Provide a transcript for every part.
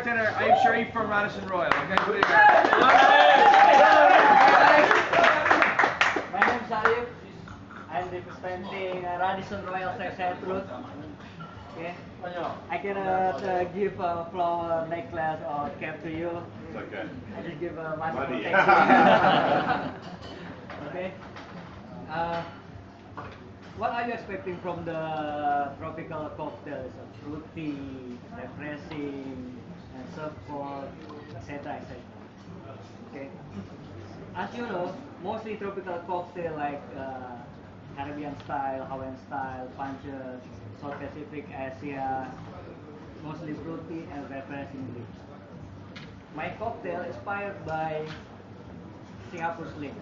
bartender, I am Sharif from Radisson Royal. Okay, put it there. My name is Sharif. I'm representing Radisson Royal Seaside Fruit. Okay. I cannot give a flower necklace or cap to you. It's okay. I just give a mask Money. protection. Okay. What are you expecting from the tropical cocktails? Fruity, refreshing, and so forth, etc. etc. Okay. As you know, mostly tropical cocktail like Caribbean style, Hawaiian style, punches, South Pacific, Asia, mostly fruity and refreshing. My cocktail inspired by Singapore Sling.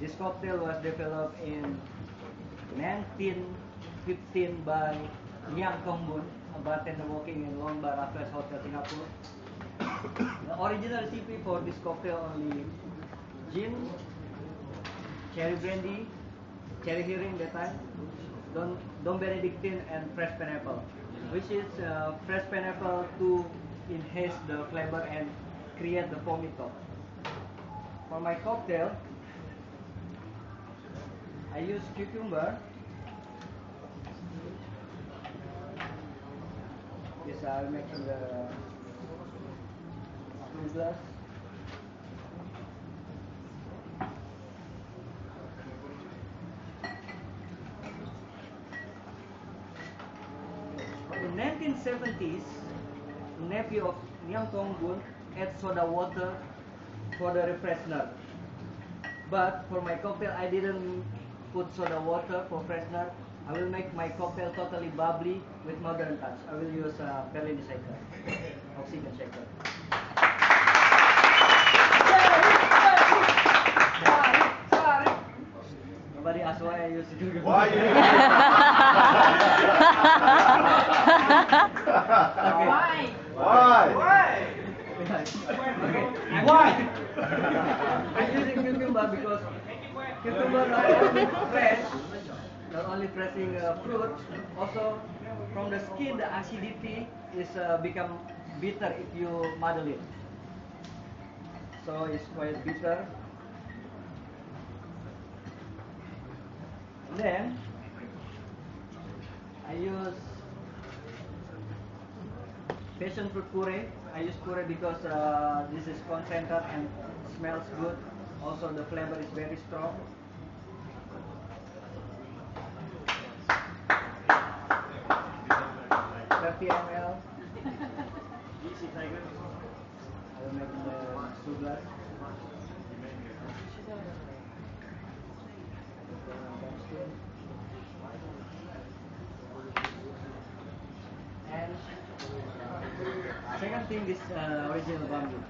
This cocktail was developed in 1915 by Ngiam Tong Mun, a bartender working in Lombard Raffles Hotel, Singapore. The original recipe for this cocktail only gin, cherry brandy, cherry herring that time, Dom Benedictine, and fresh pineapple, which is fresh pineapple to enhance the flavor and create the foamy top. For my cocktail, I use cucumber. Yes, I'll make in the 2 glass. In 1970s, nephew of Ngiam Tong Mun add soda water for the refreshener. But for my cocktail, I didn't put soda water for freshener. I will make my cocktail totally bubbly with modern touch. I will use a Perlini shaker, oxygen shaker. Nobody asked why I use it. Why you? Okay. Why? Okay. Why? I'm using cucumber because cucumber not only fresh, not only pressing fruit, also from the skin the acidity is become bitter if you muddle it. So it's quite bitter. Then I use passion fruit puree. I use puree because this is concentrated and smells good. Also the flavor is very strong. 30 ml. I will make in the 2 glass. And second thing is original bamboo.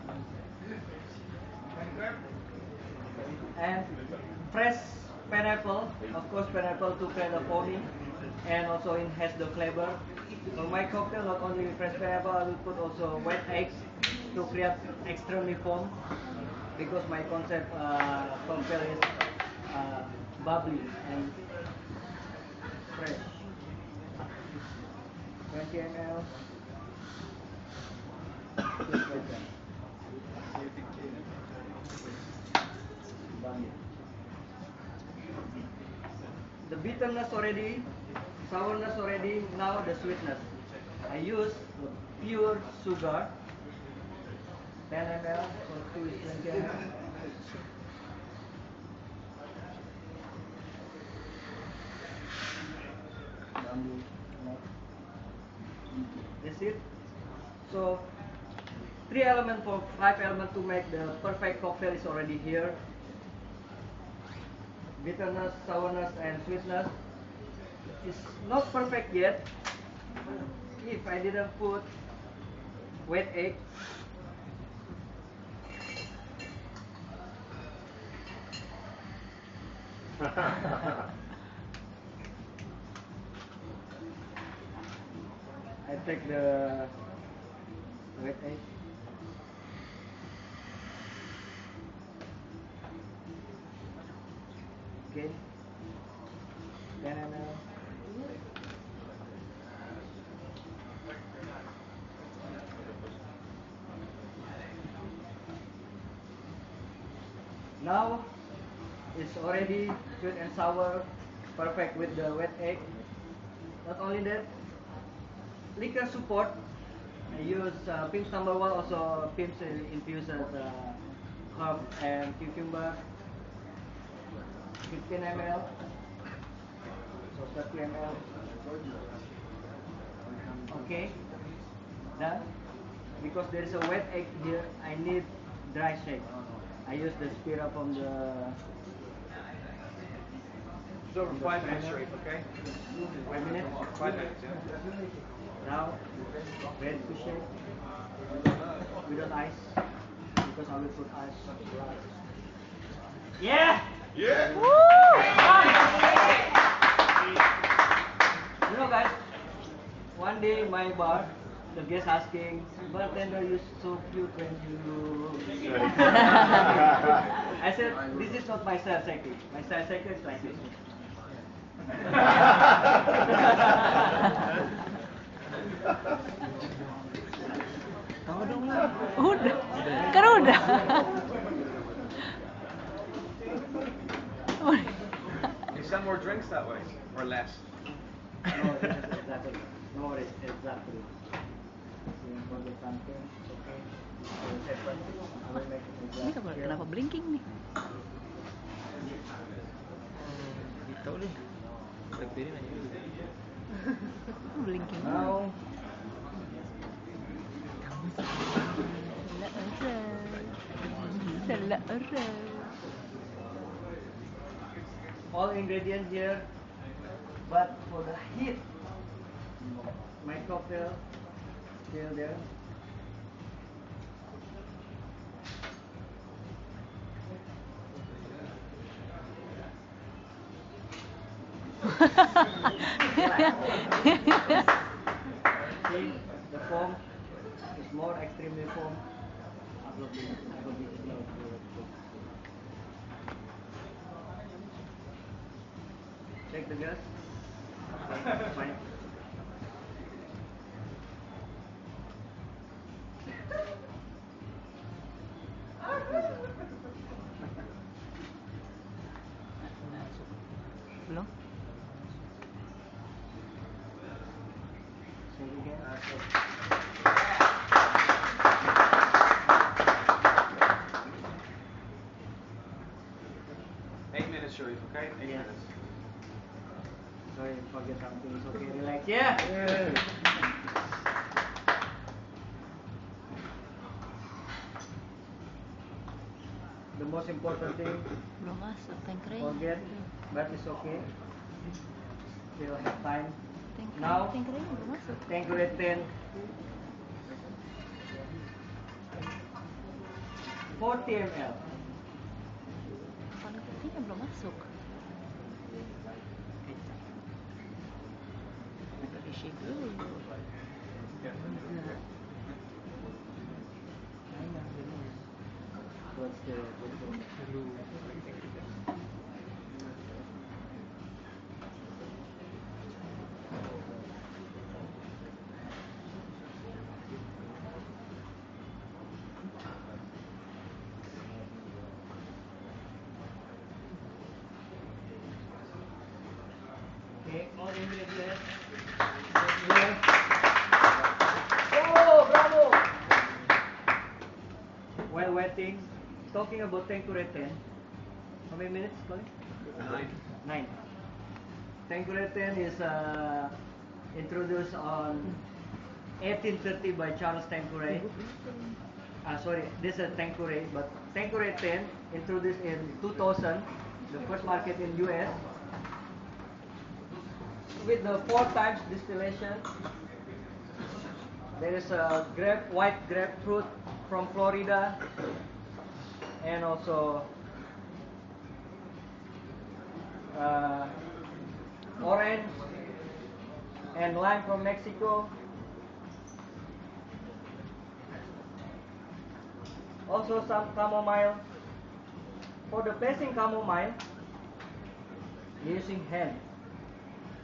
And fresh pineapple, of course pineapple to create the foamy and also enhance the flavor. For my cocktail, not only fresh pineapple, I will put also white eggs to create extremely foam because my concept cocktail is bubbly and fresh. 20 ml. The bitterness already, sourness already, now the sweetness. I use pure sugar, 10 ml, so 2 is 20 ml. That's it. So 3 elements for 5 elements to make the perfect cocktail is already here. Bitterness, sourness, and sweetness is not perfect yet. If I didn't put wet egg, I take the wet egg. Okay. Then Now it's already sweet and sour, perfect with the wet egg. Not only that, liquor support. I use Pim's number one, also Pim's infuses herb and cucumber. 15 ml, so 30 ml. Okay, done. Because there is a wet egg here, I need dry shake. I use the Spira from the. It's over 5 minutes, Sharif, okay? 5 minutes. 5 minutes, yeah. Now, ready to shake without ice, because I will put ice. Yeah! Yeah. You know, guys, one day in my bar, the guest asking, bartender, you're so cute when you. I said, this is not my style secret. My style secret is like this. Udah, kan udah. You sell more drinks that way, or less? No, this is exactly. No, it's exactly. You want to get something, okay? I will make it Ini kenapa blinking nih? Tahu deh. Berdiri aja. Blinking. Now, Salah orang. all ingredients here, but for the heat, my cocktail still there. See, the foam is more extremely foam. I will be slow. Check the gas. Fine. Belum? Check again. 8 minutes, Sharif, okay? 8 Yes. minutes. Sorry, forget something. It's okay. Relax. Yeah. The most important thing, Belum masuk tankerai. forget, but it's okay. Still have time. Now, Now, tankerai belum masuk. Tanqueray 10. 40 ml. Kalau putihnya belum masuk. Agak di shake dulu. What's the Okay, all ingredients. Here. Oh, bravo! While waiting, talking about Tanqueray 10. How many minutes, Colin? 9. Tanqueray 10 is introduced on 1830 by Charles Tanqueray. Sorry, this is Tanqueray, but Tanqueray 10 introduced in 2000, the first market in US, with the 4 times distillation. There is a white grapefruit from Florida, and also orange and lime from Mexico. Also some chamomile. For the placing chamomile, using hand.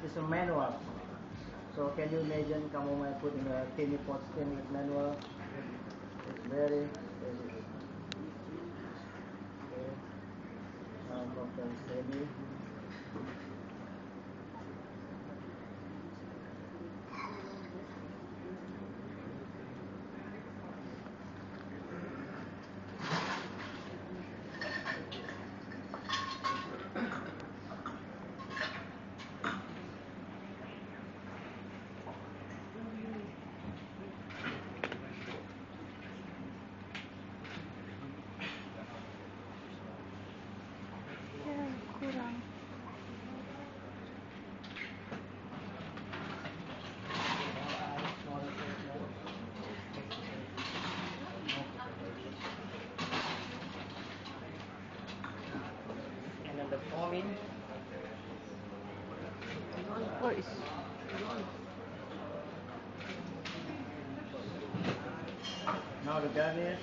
It's a manual. So can you imagine chamomile put in a tiny pot stainless manual? It's very okay. Cocktail is ready. Ay, kurang. And then the foaming. Where is... Now the garnish.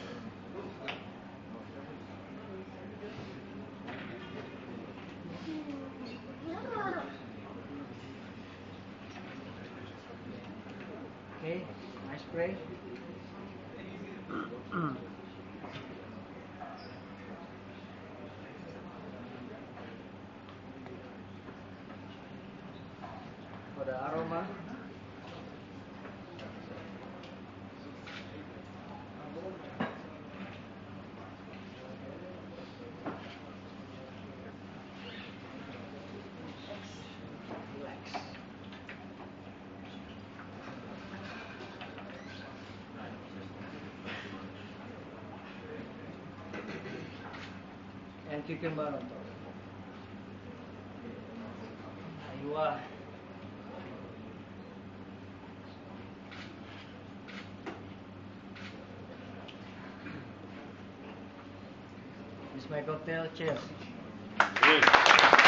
Okay, nice spray. For the aroma. Relax. And cucumber on top. Aywa. This is my cocktail. Cheers. Cheers.